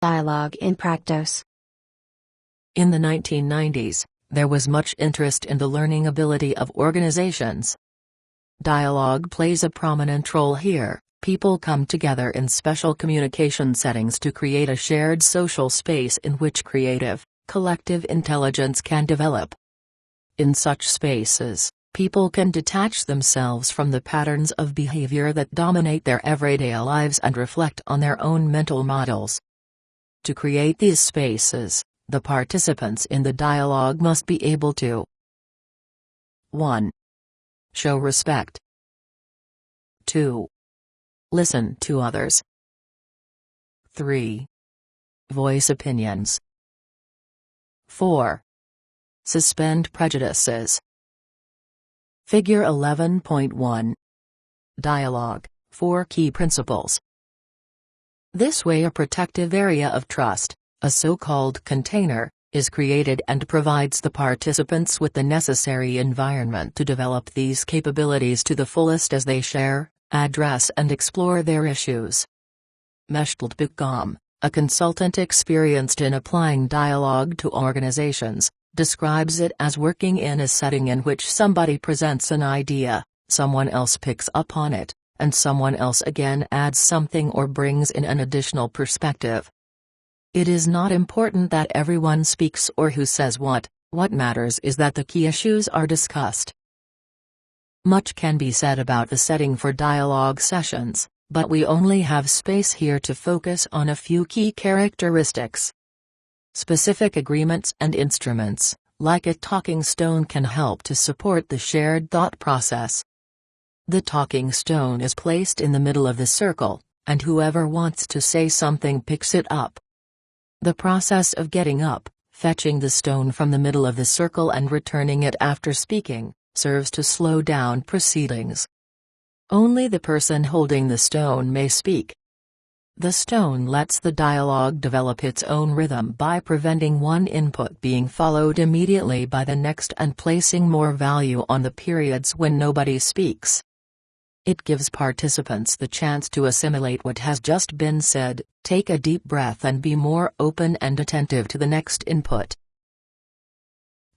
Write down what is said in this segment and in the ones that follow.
Dialogue in practice. In the 1990s, there was much interest in the learning ability of organizations. Dialogue plays a prominent role here. People come together in special communication settings to create a shared social space in which creative, collective intelligence can develop. In such spaces, people can detach themselves from the patterns of behavior that dominate their everyday lives and reflect on their own mental models. To create these spaces, the participants in the dialogue must be able to 1. Show respect. 2. Listen to others. 3. Voice opinions. 4. Suspend prejudices. Figure 11.1. Dialogue, 4 key principles. This way a protective area of trust, a so-called container, is created and provides the participants with the necessary environment to develop these capabilities to the fullest as they share, address and explore their issues. Meshtld, a consultant experienced in applying dialogue to organizations, describes it as working in a setting in which somebody presents an idea, someone else picks up on it, and someone else again adds something or brings in an additional perspective. It is not important that everyone speaks or who says what matters is that the key issues are discussed. Much can be said about the setting for dialogue sessions, but we only have space here to focus on a few key characteristics. Specific agreements and instruments, like a talking stone, can help to support the shared thought process. The talking stone is placed in the middle of the circle, and whoever wants to say something picks it up. The process of getting up, fetching the stone from the middle of the circle and returning it after speaking, serves to slow down proceedings. Only the person holding the stone may speak. The stone lets the dialogue develop its own rhythm by preventing one input being followed immediately by the next and placing more value on the periods when nobody speaks. It gives participants the chance to assimilate what has just been said, take a deep breath and be more open and attentive to the next input.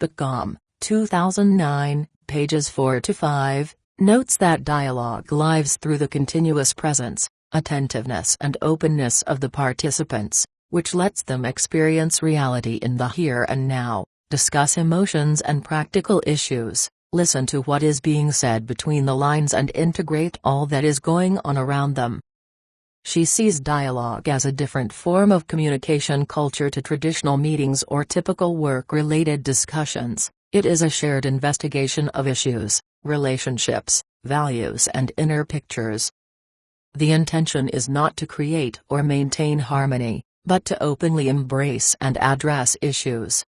Beckham, 2009, pages 4-5, notes that dialogue lives through the continuous presence, attentiveness and openness of the participants, which lets them experience reality in the here and now, discuss emotions and practical issues, listen to what is being said between the lines and integrate all that is going on around them. She sees dialogue as a different form of communication culture to traditional meetings or typical work-related discussions. It is a shared investigation of issues, relationships, values and inner pictures. The intention is not to create or maintain harmony, but to openly embrace and address issues,